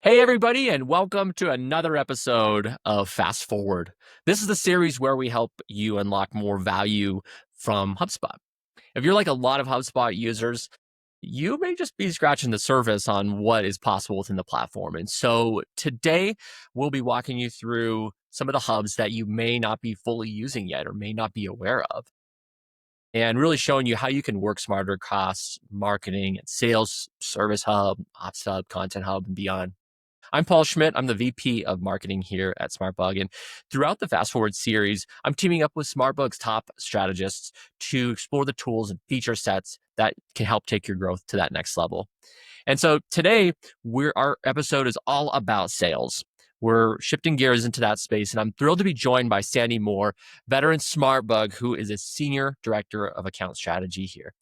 Hey, everybody, and welcome to another episode of Fast Forward. This is the series where we help you unlock more value from HubSpot. If you're like a lot of HubSpot users, you may just be scratching the surface on what is possible within the platform. And so today, we'll be walking you through some of the hubs that you may not be fully using yet or may not be aware of, and really showing you how you can work smarter across marketing and sales, service hub, ops hub, content hub, and beyond. I'm Paul Schmidt. I'm the VP of marketing here at SmartBug. And throughout the Fast Forward series, I'm teaming up with SmartBug's top strategists to explore the tools and feature sets that can help take your growth to that next level. And so today, our episode is all about sales. We're shifting gears into that space, and I'm thrilled to be joined by Sandy Moore, veteran SmartBug, who is a senior director of account strategy here.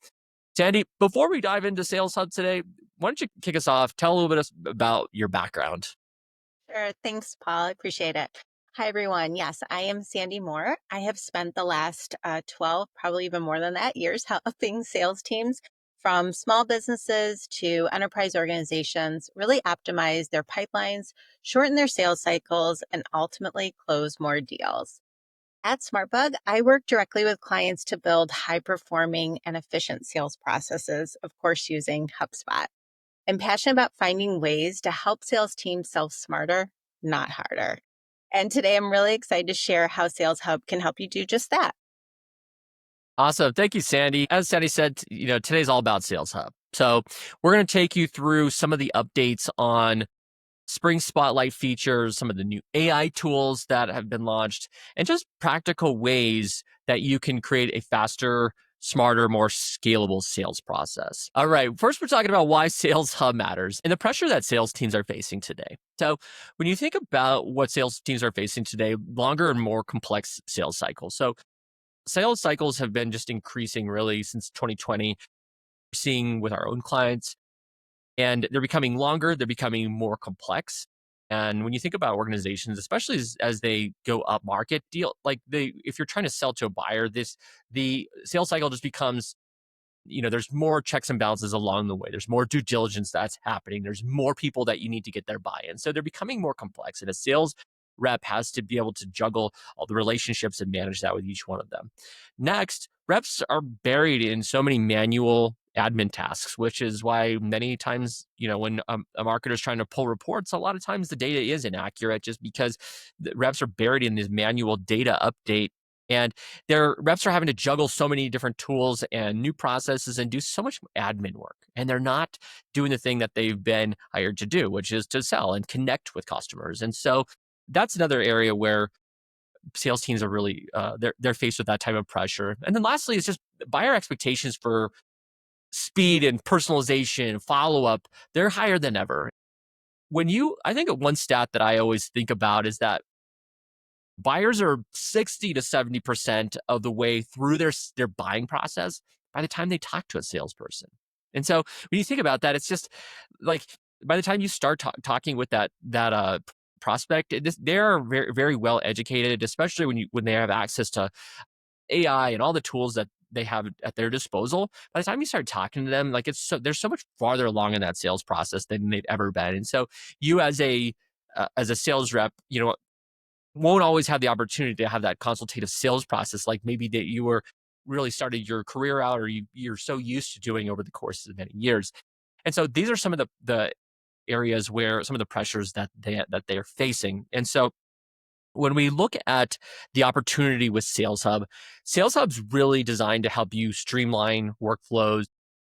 Sandy, before we dive into Sales Hub today, why don't you kick us off? Tell a little bit about your background. Sure. Thanks, Paul. I appreciate it. Hi, everyone. Yes, I am Sandy Moore. I have spent the last 12, probably even more than that, years helping sales teams from small businesses to enterprise organizations really optimize their pipelines, shorten their sales cycles, and ultimately close more deals. At SmartBug, I work directly with clients to build high performing and efficient sales processes, of course, using HubSpot. I'm passionate about finding ways to help sales teams sell smarter, not harder. And today I'm really excited to share how Sales Hub can help you do just that. Awesome. Thank you, Sandy. As Sandy said, today's all about Sales Hub. So we're going to take you through some of the updates on Spring Spotlight features, some of the new AI tools that have been launched, and just practical ways that you can create a faster, smarter, more scalable sales process. All right, first we're talking about why Sales Hub matters and the pressure that sales teams are facing today. So when you think about what sales teams are facing today, longer and more complex sales cycles. So sales cycles have been just increasing really since 2020. We're seeing with our own clients, and they're becoming longer, they're becoming more complex. And when you think about organizations, especially as they go up market, if you're trying to sell to a buyer, the sales cycle just becomes, there's more checks and balances along the way. There's more due diligence that's happening. There's more people that you need to get their buy-in. So they're becoming more complex. And a sales rep has to be able to juggle all the relationships and manage that with each one of them. Next, reps are buried in so many manual admin tasks, which is why many times, when a marketer is trying to pull reports, a lot of times the data is inaccurate just because the reps are buried in this manual data update. And their reps are having to juggle so many different tools and new processes and do so much admin work. And they're not doing the thing that they've been hired to do, which is to sell and connect with customers. And so that's another area where sales teams are really they're faced with that type of pressure. And then lastly, it's just buyer expectations for speed and personalization, follow up. They're higher than ever. I think one stat that I always think about is that buyers are 60 to 70% of the way through their buying process by the time they talk to a salesperson. And so when you think about that, it's just like by the time you start talking with that prospect, they're very, very well educated, especially when they have access to AI and all the tools that they have at their disposal. By the time you start talking to them, like they're so much farther along in that sales process than they've ever been. And so you as a sales rep, won't always have the opportunity to have that consultative sales process like maybe that you were really started your career out or you're so used to doing over the course of many years. And so these are some of the areas where some of the pressures that they're facing. And so when we look at the opportunity with Sales Hub, Sales Hub's really designed to help you streamline workflows,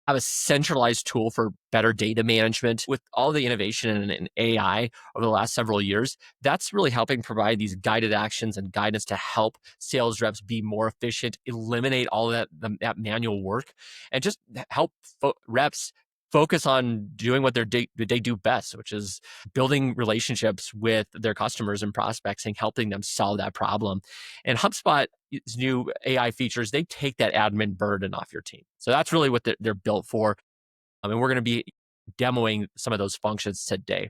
have a centralized tool for better data management. With all the innovation in AI over the last several years, that's really helping provide these guided actions and guidance to help sales reps be more efficient, eliminate all that manual work, and just help reps focus on doing what they do best, which is building relationships with their customers and prospects and helping them solve that problem. And HubSpot's new AI features, they take that admin burden off your team. So that's really what they're built for. And we're going to be demoing some of those functions today.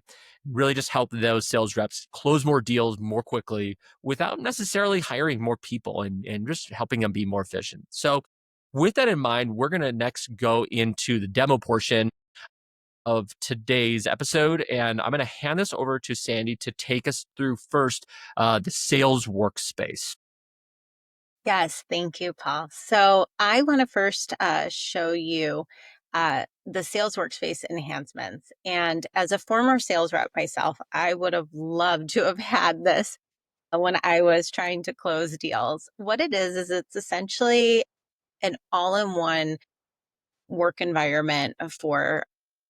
Really just help those sales reps close more deals more quickly without necessarily hiring more people and just helping them be more efficient. So with that in mind, we're going to next go into the demo portion. of today's episode. And I'm going to hand this over to Sandy to take us through first the sales workspace. Yes, thank you, Paul. So I want to first show you the Sales Workspace enhancements. And as a former sales rep myself, I would have loved to have had this when I was trying to close deals. What it is it's essentially an all-in-one work environment for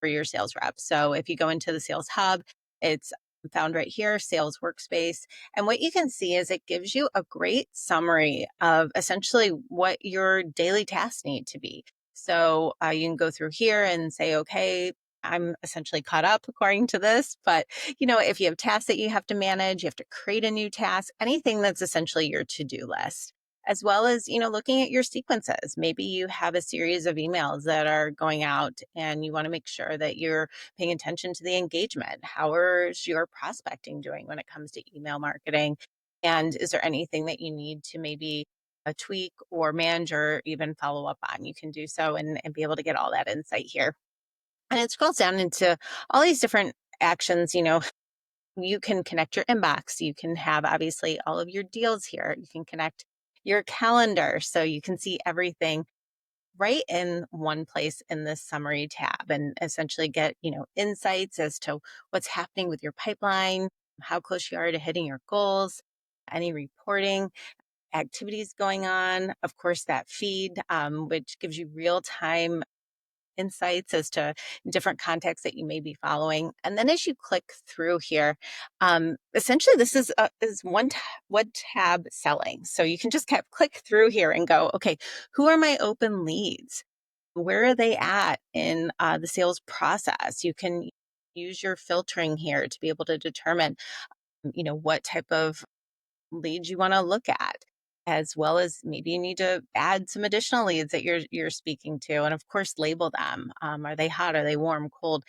your sales rep. So if you go into the Sales Hub, it's found right here, Sales Workspace. And what you can see is it gives you a great summary of essentially what your daily tasks need to be. So you can go through here and say, okay, I'm essentially caught up according to this, but if you have tasks that you have to manage, you have to create a new task, anything that's essentially your to-do list, as well as, looking at your sequences. Maybe you have a series of emails that are going out and you want to make sure that you're paying attention to the engagement. How is your prospecting doing when it comes to email marketing? And is there anything that you need to maybe a tweak or manage or even follow up on? You can do so and be able to get all that insight here. And it scrolls down into all these different actions. You can connect your inbox. You can have obviously all of your deals here. You can connect your calendar so you can see everything right in one place in this summary tab and essentially get, insights as to what's happening with your pipeline, how close you are to hitting your goals, any reporting activities going on. Of course, that feed, which gives you real time insights as to different contexts that you may be following. And then as you click through here, essentially this is one tab selling. So you can just click through here and go, okay, who are my open leads? Where are they at in the sales process? You can use your filtering here to be able to determine, what type of leads you want to look at, as well as maybe you need to add some additional leads that you're speaking to, and of course label them. Are they hot, are they warm, cold?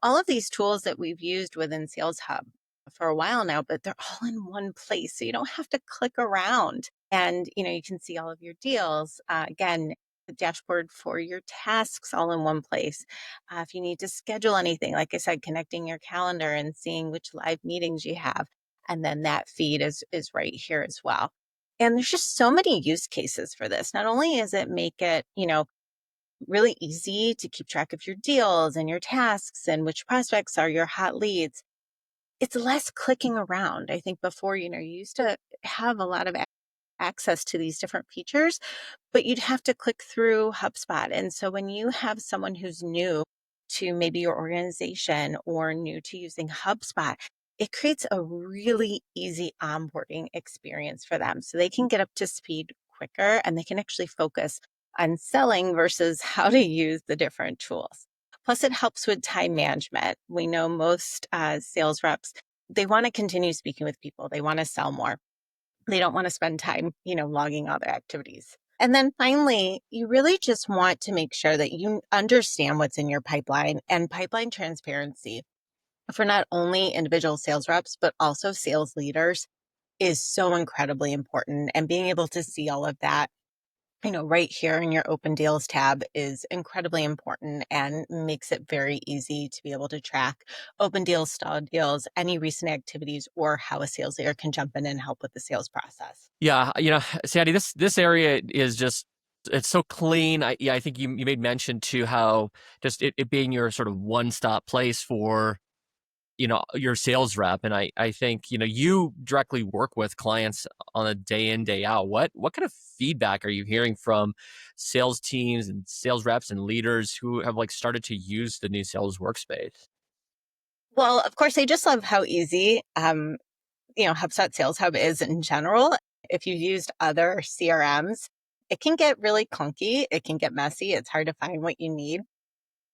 All of these tools that we've used within Sales Hub for a while now, but they're all in one place, so you don't have to click around. And you can see all of your deals, again, the dashboard for your tasks all in one place. If you need to schedule anything, like I said, connecting your calendar and seeing which live meetings you have, and then that feed is right here as well. And there's just so many use cases for this. Not only does it make it, really easy to keep track of your deals and your tasks and which prospects are your hot leads, it's less clicking around. I think before, you used to have a lot of access to these different features, but you'd have to click through HubSpot. And so when you have someone who's new to maybe your organization or new to using HubSpot, it creates a really easy onboarding experience for them so they can get up to speed quicker and they can actually focus on selling versus how to use the different tools. Plus, it helps with time management. We know most sales reps, they want to continue speaking with people. They want to sell more. They don't want to spend time, logging all their activities. And then finally, you really just want to make sure that you understand what's in your pipeline, and pipeline transparency for not only individual sales reps, but also sales leaders is so incredibly important. And being able to see all of that, right here in your open deals tab is incredibly important and makes it very easy to be able to track open deals, stalled deals, any recent activities, or how a sales leader can jump in and help with the sales process. Yeah, Sandy, this area is just it's so clean. I think you made mention to how just it being your sort of one-stop place for your sales rep. And I think you directly work with clients on a day in, day out. What kind of feedback are you hearing from sales teams and sales reps and leaders who have started to use the new sales workspace? Well, of course, I just love how easy HubSpot Sales Hub is in general. If you've used other CRMs, it can get really clunky. It can get messy. It's hard to find what you need.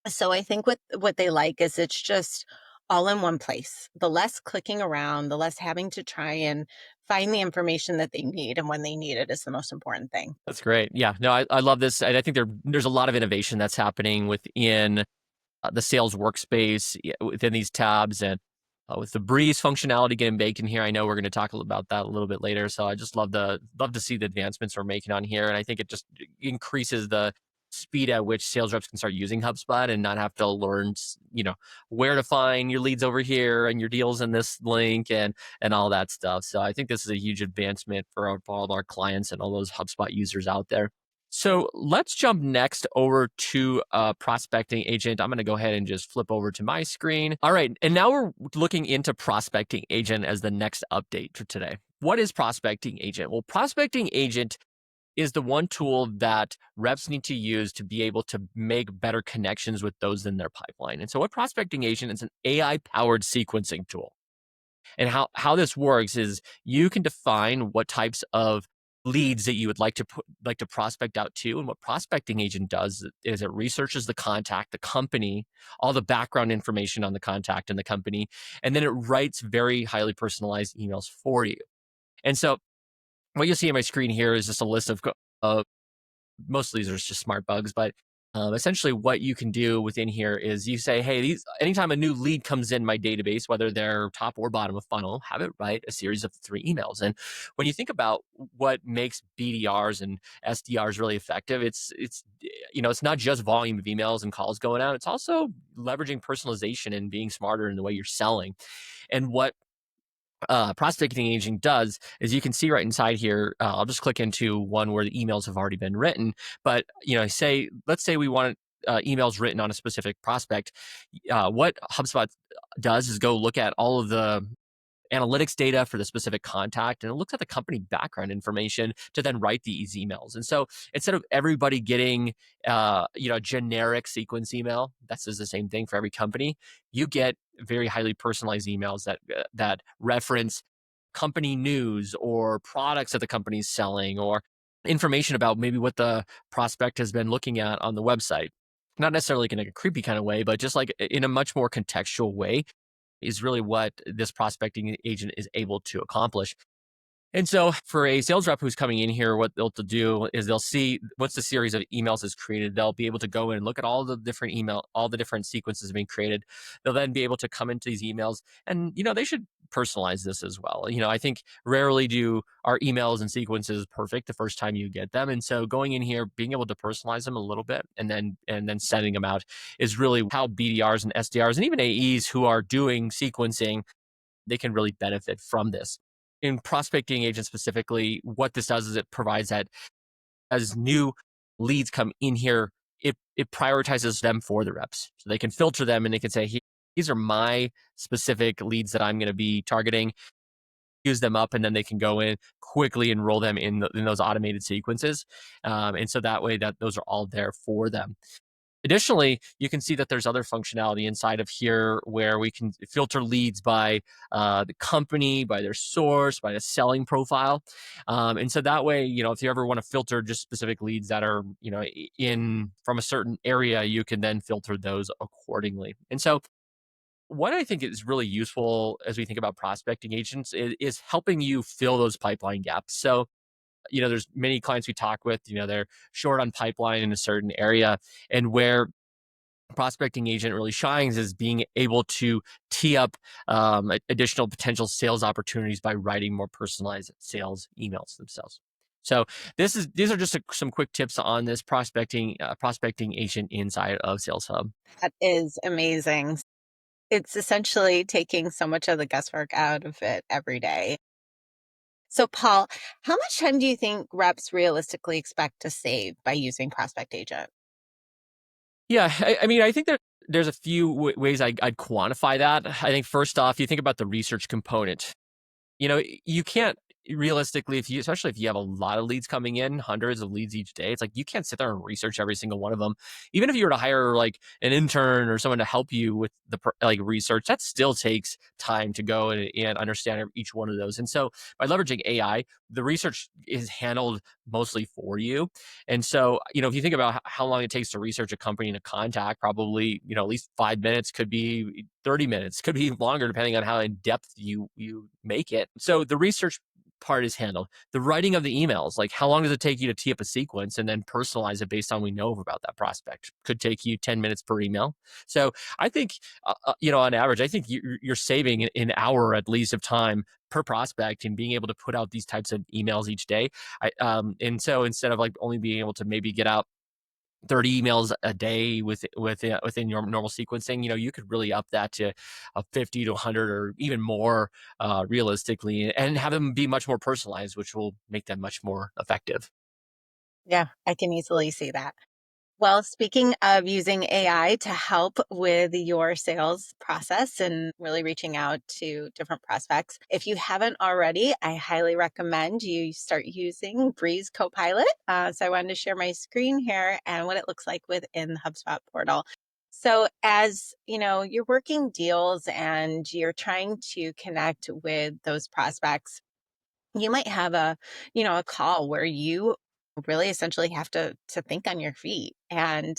So I think what they like is it's just all in one place. The less clicking around, the less having to try and find the information that they need and when they need it is the most important thing. That's great. Yeah, no, I love this. And I think there's a lot of innovation that's happening within the sales workspace, within these tabs, and with the breeze functionality getting baked in here. I know we're going to talk about that a little bit later. So I just love to see the advancements we're making on here. And I think it just increases the speed at which sales reps can start using HubSpot and not have to learn, where to find your leads over here and your deals in this link and all that stuff. So I think this is a huge advancement for all of our clients and all those HubSpot users out there. So let's jump next over to Prospecting Agent. I'm going to go ahead and just flip over to my screen. All right. And now we're looking into Prospecting Agent as the next update for today. What is Prospecting Agent? Well, Prospecting Agent is the one tool that reps need to use to be able to make better connections with those in their pipeline. And so what Prospecting Agent is an AI-powered sequencing tool. And how this works is you can define what types of leads that you would like to prospect out to. And what Prospecting Agent does is it researches the contact, the company, all the background information on the contact and the company, and then it writes very highly personalized emails for you. And so what you'll see on my screen here is just a list of most of these are just SmartBugs, but essentially what you can do within here is you say, hey, anytime a new lead comes in my database, whether they're top or bottom of funnel, have it write a series of 3 emails. And when you think about what makes BDRs and SDRs really effective, it's not just volume of emails and calls going out. It's also leveraging personalization and being smarter in the way you're selling. And what Prospecting Agent does is you can see right inside here. I'll just click into one where the emails have already been written. But let's say we want emails written on a specific prospect. What HubSpot does is go look at all of the analytics data for the specific contact, and it looks at the company background information to then write these emails. And so instead of everybody getting a generic sequence email that says the same thing for every company, you get very highly personalized emails that reference company news or products that the company's selling or information about maybe what the prospect has been looking at on the website. Not necessarily in a creepy kind of way, but just like in a much more contextual way is really what this prospecting agent is able to accomplish. And so for a sales rep who's coming in here, what they'll do is they'll see once the series of emails is created, they'll be able to go in and look at all the different sequences being created. They'll then be able to come into these emails and, they should personalize this as well. I think rarely do our emails and sequences perfect the first time you get them. And so going in here, being able to personalize them a little bit and then sending them out is really how BDRs and SDRs and even AEs who are doing sequencing, they can really benefit from this. In Prospecting Agent specifically, what this does is it provides that as new leads come in here, it prioritizes them for the reps. So they can filter them and they can say, these are my specific leads that I'm going to be targeting, use them up, and then they can go in quickly and roll them in those automated sequences. And so that way that those are all there for them. Additionally, you can see that there's other functionality inside of here where we can filter leads by the company, by their source, by the selling profile. And so that way, if you ever want to filter just specific leads that are, in from a certain area, you can then filter those accordingly. And so what I think is really useful as we think about prospecting agents is helping you fill those pipeline gaps. So there's many clients we talk with, they're short on pipeline in a certain area, and where prospecting agent really shines is being able to tee up additional potential sales opportunities by writing more personalized sales emails themselves. So these are just some quick tips on this prospecting agent inside of Sales Hub. That is amazing. It's essentially taking so much of the guesswork out of it every day. So, Paul, how much time do you think reps realistically expect to save by using Prospect Agent? Yeah, I mean, I think there's a few ways I'd quantify that. I think first off, you think about the research component. You can't realistically, especially if you have a lot of leads coming in, hundreds of leads each day, it's like you can't sit there and research every single one of them. Even if you were to hire like an intern or someone to help you with the research, that still takes time to go and understand each one of those. And so by leveraging AI, the research is handled mostly for you. And so, if you think about how long it takes to research a company and a contact, probably, at least 5 minutes, could be 30 minutes, could be longer, depending on how in depth you make it. So the research part is handled. The writing of the emails, like how long does it take you to tee up a sequence and then personalize it based on we know about that prospect? Could take you 10 minutes per email. So I think, on average, I think you're saving an hour at least of time per prospect and being able to put out these types of emails each day. And so instead of like only being able to maybe get out 30 emails a day within your normal sequencing, you could really up that to a 50 to 100 or even more realistically, and have them be much more personalized, which will make them much more effective. Yeah, I can easily see that. Well, speaking of using AI to help with your sales process and really reaching out to different prospects, if you haven't already, I highly recommend you start using Breeze Copilot. So I wanted to share my screen here and what it looks like within the HubSpot portal. So as you know, you're working deals and you're trying to connect with those prospects, you might have a call where you really essentially have to think on your feet. And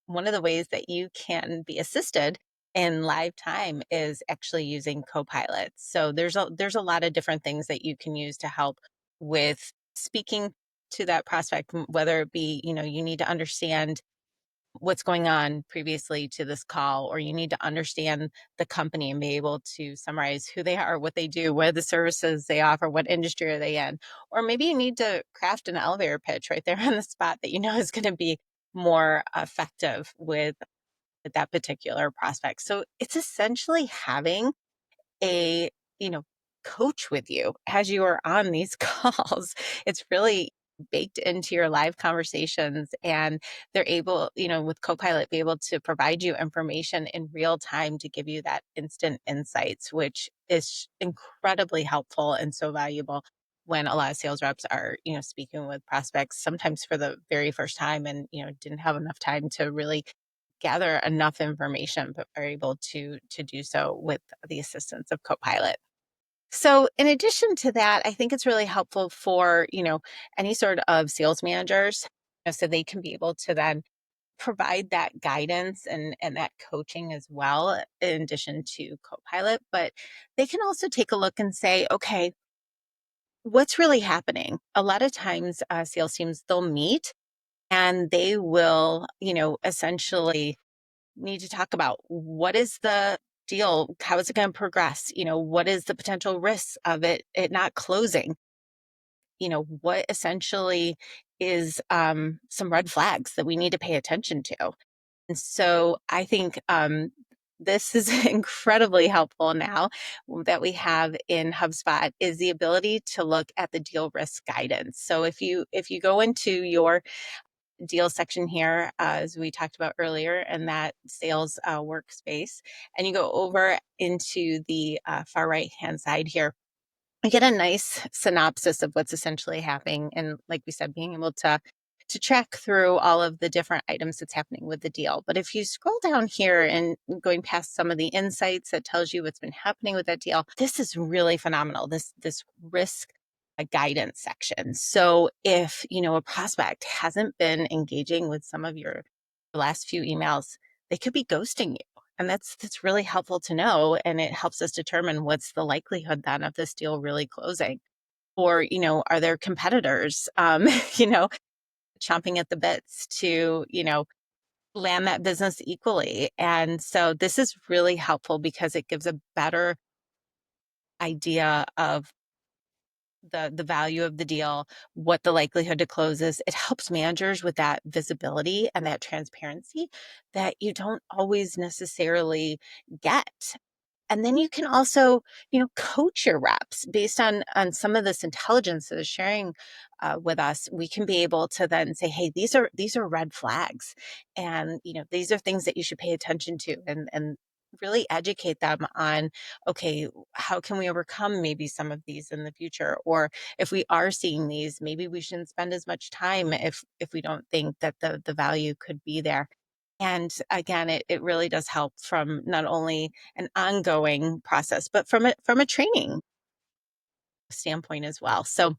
one of the ways that you can be assisted in live time is actually using Copilot. So there's a lot of different things that you can use to help with speaking to that prospect, whether it be, you need to understand what's going on previously to this call, or you need to understand the company and be able to summarize who they are, what they do, what are the services they offer, what industry are they in. Or maybe you need to craft an elevator pitch right there on the spot that you know is going to be more effective with that particular prospect. So it's essentially having a, you know, coach with you as you are on these calls. It's really baked into your live conversations, and they're able, with Copilot, be able to provide you information in real time to give you that instant insights, which is incredibly helpful and so valuable when a lot of sales reps are, speaking with prospects sometimes for the very first time, and, didn't have enough time to really gather enough information, but are able to do so with the assistance of Copilot. So in addition to that, I think it's really helpful for, any sort of sales managers, so they can be able to then provide that guidance and that coaching as well, in addition to Copilot. But they can also take a look and say, okay, what's really happening? A lot of times sales teams, they'll meet and they will, essentially need to talk about what is the deal, how is it going to progress, what is the potential risks of it not closing, what essentially is some red flags that we need to pay attention to. And so I think this is incredibly helpful now that we have in HubSpot, is the ability to look at the deal risk guidance. So if you go into your deal section here, as we talked about earlier, and that sales workspace, and you go over into the far right hand side here, you get a nice synopsis of what's essentially happening. And like we said, being able to track through all of the different items that's happening with the deal. But if you scroll down here and going past some of the insights that tells you what's been happening with that deal, this is really phenomenal. This risk guidance section. So if, a prospect hasn't been engaging with some of your last few emails, they could be ghosting you. And that's really helpful to know. And it helps us determine what's the likelihood then of this deal really closing. Or, are there competitors, chomping at the bits to, land that business equally? And so this is really helpful because it gives a better idea of the value of the deal, what the likelihood to close is. It helps managers with that visibility and that transparency that you don't always necessarily get. And then you can also, coach your reps based on some of this intelligence that is sharing with us. We can be able to then say, hey, these are red flags, and these are things that you should pay attention to, and really educate them on, okay, how can we overcome maybe some of these in the future? Or if we are seeing these, maybe we shouldn't spend as much time if we don't think that the value could be there. And again, it really does help from not only an ongoing process, but from a training standpoint as well. So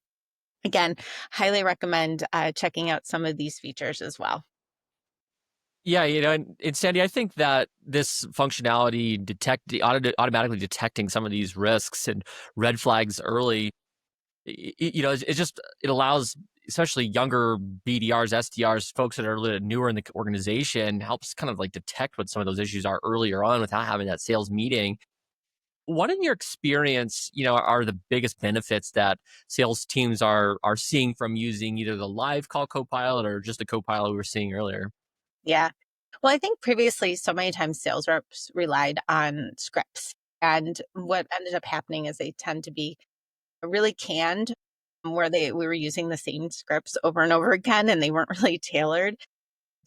again, highly recommend checking out some of these features as well. Yeah, and Sandy, I think that this functionality automatically detecting some of these risks and red flags early, it allows especially younger BDRs, SDRs, folks that are a little newer in the organization, helps kind of like detect what some of those issues are earlier on without having that sales meeting. What in your experience, are the biggest benefits that sales teams are seeing from using either the live call Copilot or just the Copilot we were seeing earlier? Yeah. Well, I think previously, so many times sales reps relied on scripts. And what ended up happening is they tend to be really canned, where we were using the same scripts over and over again, and they weren't really tailored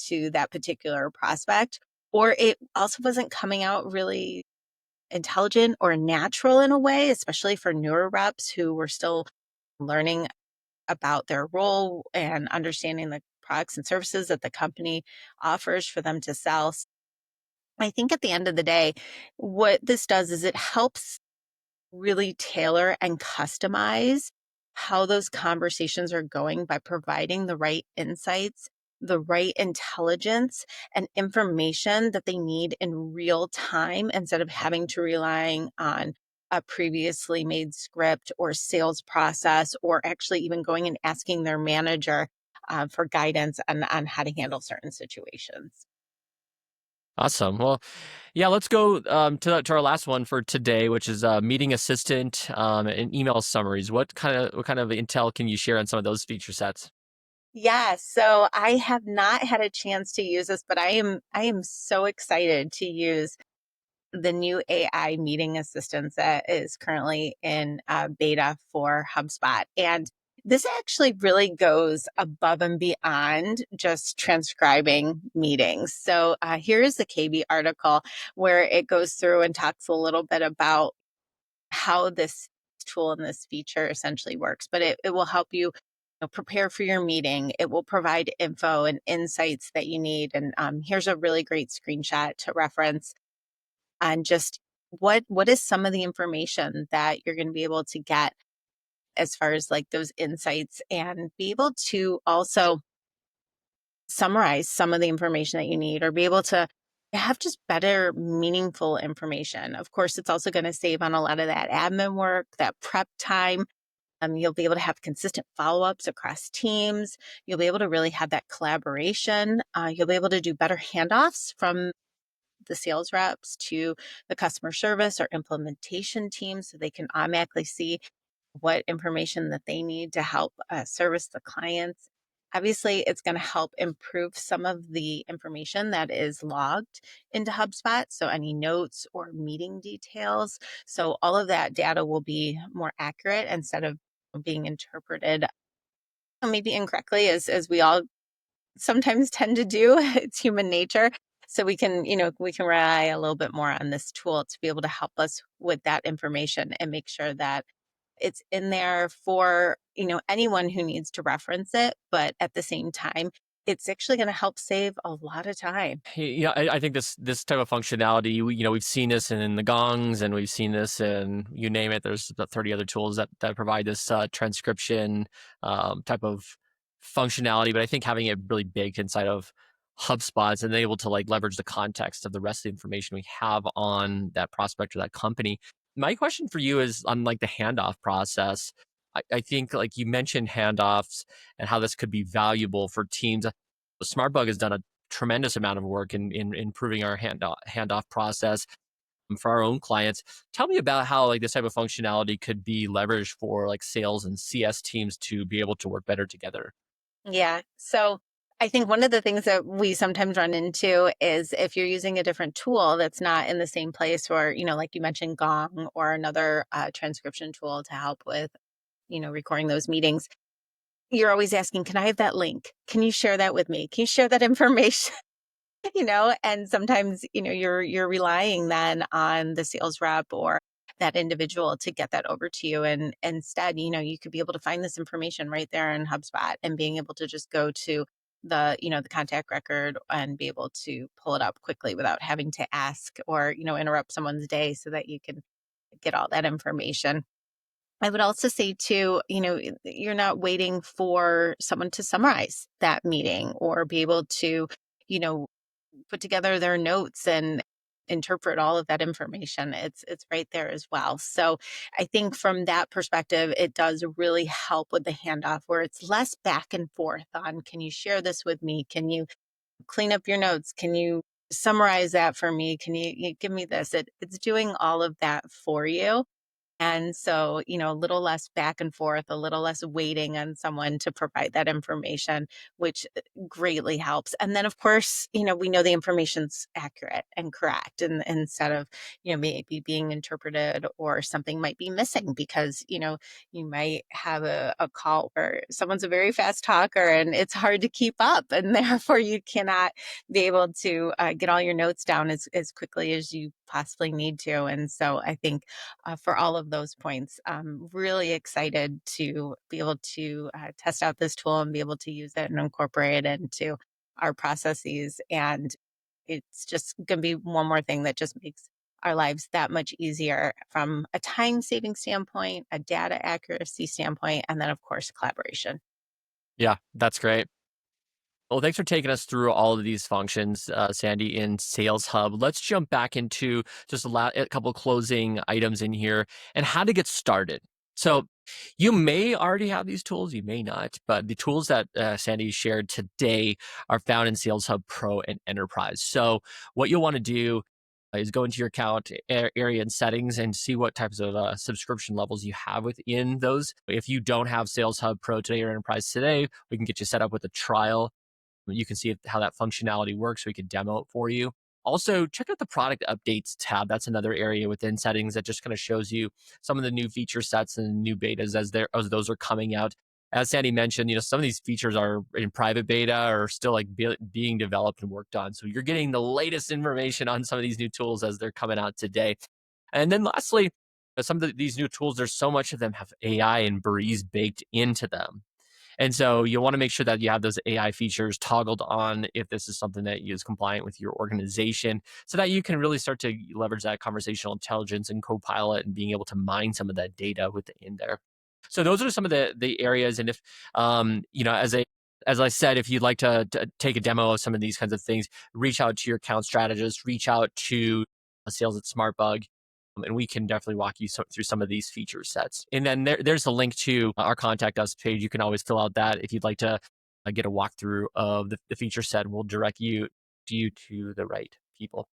to that particular prospect. Or it also wasn't coming out really intelligent or natural in a way, especially for newer reps who were still learning about their role and understanding the products and services that the company offers for them to sell. I think at the end of the day, what this does is it helps really tailor and customize how those conversations are going by providing the right insights, the right intelligence, and information that they need in real time instead of having to relying on a previously made script or sales process, or actually even going and asking their manager for guidance on how to handle certain situations. Awesome. Well, yeah, let's go to our last one for today, which is meeting assistant and email summaries. What kind of intel can you share on some of those feature sets? Yeah, so I have not had a chance to use this, but I am so excited to use the new AI meeting assistance that is currently in beta for HubSpot. And this actually really goes above and beyond just transcribing meetings. So here is the KB article where it goes through and talks a little bit about how this tool and this feature essentially works, but it will help you prepare for your meeting. It will provide info and insights that you need. And here's a really great screenshot to reference on just what is some of the information that you're going to be able to get as far as like those insights, and be able to also summarize some of the information that you need, or be able to have just better meaningful information. Of course, it's also going to save on a lot of that admin work, that prep time. You'll be able to have consistent follow-ups across teams. You'll be able to really have that collaboration. You'll be able to do better handoffs from the sales reps to the customer service or implementation team, so they can automatically see what information that they need to help service the clients. Obviously, it's going to help improve some of the information that is logged into HubSpot. So, any notes or meeting details. So, all of that data will be more accurate instead of being interpreted maybe incorrectly, as we all sometimes tend to do. It's human nature. So we can rely a little bit more on this tool to be able to help us with that information and make sure that it's in there for, anyone who needs to reference it. But at the same time, it's actually going to help save a lot of time. Yeah, I think this type of functionality, we've seen this in the gongs, and we've seen this in, you name it. There's about 30 other tools that provide this transcription type of functionality. But I think having it really baked inside of HubSpot and able to like leverage the context of the rest of the information we have on that prospect or that company. My question for you is on like the handoff process. I think like you mentioned handoffs and how this could be valuable for teams. SmartBug has done a tremendous amount of work in improving our handoff process for our own clients. Tell me about how like this type of functionality could be leveraged for like sales and CS teams to be able to work better together. Yeah. So I think one of the things that we sometimes run into is if you're using a different tool that's not in the same place, or, like you mentioned, Gong or another transcription tool to help with, recording those meetings, you're always asking, can I have that link? Can you share that with me? Can you share that information? And sometimes, you're relying then on the sales rep or that individual to get that over to you. And instead, you could be able to find this information right there in HubSpot, and being able to just go to the contact record and be able to pull it up quickly without having to ask or, interrupt someone's day, so that you can get all that information. I would also say too, you're not waiting for someone to summarize that meeting or be able to, you know, put together their notes and interpret all of that information. It's right there as well. So I think from that perspective, it does really help with the handoff, where it's less back and forth on, can you share this with me? Can you clean up your notes? Can you summarize that for me? Can you give me this? It's doing all of that for you. And so, a little less back and forth, a little less waiting on someone to provide that information, which greatly helps. And then, of course, we know the information's accurate and correct, and instead of, maybe being interpreted or something might be missing because, you might have a call where someone's a very fast talker and it's hard to keep up. And therefore, you cannot be able to get all your notes down as quickly as you possibly need to. And so I think for all of those points. I'm really excited to be able to test out this tool and be able to use it and incorporate it into our processes. And it's just going to be one more thing that just makes our lives that much easier from a time saving standpoint, a data accuracy standpoint, and then, of course, collaboration. Yeah, that's great. Well, thanks for taking us through all of these functions, Sandy, in Sales Hub. Let's jump back into just a couple closing items in here and how to get started. So, you may already have these tools, you may not, but the tools that Sandy shared today are found in Sales Hub Pro and Enterprise. So, what you'll want to do is go into your account area and settings and see what types of subscription levels you have within those. If you don't have Sales Hub Pro today or Enterprise today, we can get you set up with a trial. You can see how that functionality works. We could demo it for you. Also, check out the product updates tab. That's another area within settings that just kind of shows you some of the new feature sets and new betas as those are coming out. As Sandy mentioned, some of these features are in private beta or still like being developed and worked on. So you're getting the latest information on some of these new tools as they're coming out today. And then lastly, some of these new tools, there's so much of them have AI and Breeze baked into them. And so you want to make sure that you have those AI features toggled on if this is something that is compliant with your organization so that you can really start to leverage that conversational intelligence and Copilot and being able to mine some of that data within there. So those are some of the areas. And if, as I said, if you'd like to take a demo of some of these kinds of things, reach out to your account strategist, reach out to sales at SmartBug, and we can definitely walk you through some of these feature sets. And then there's a link to our contact us page. You can always fill out that if you'd like to get a walkthrough of the feature set, and we'll direct you to the right people.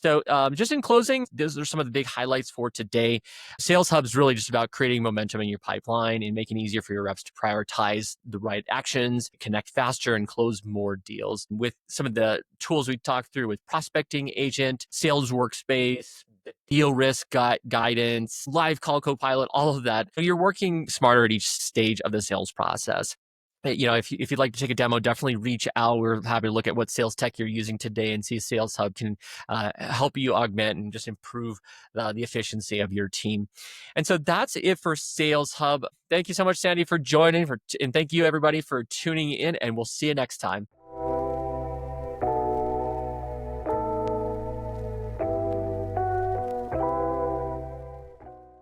So just in closing, those are some of the big highlights for today. Sales Hub is really just about creating momentum in your pipeline and making it easier for your reps to prioritize the right actions, connect faster, and close more deals. With some of the tools we talked through with Prospecting Agent, Sales Workspace, deal risk guidance, live Call Copilot, all of that. So you're working smarter at each stage of the sales process. If you'd like to take a demo, definitely reach out. We're happy to look at what sales tech you're using today and see if Sales Hub can help you augment and just improve the efficiency of your team. And so that's it for Sales Hub. Thank you so much, Sandy, for joining, and thank you everybody for tuning in, and we'll see you next time.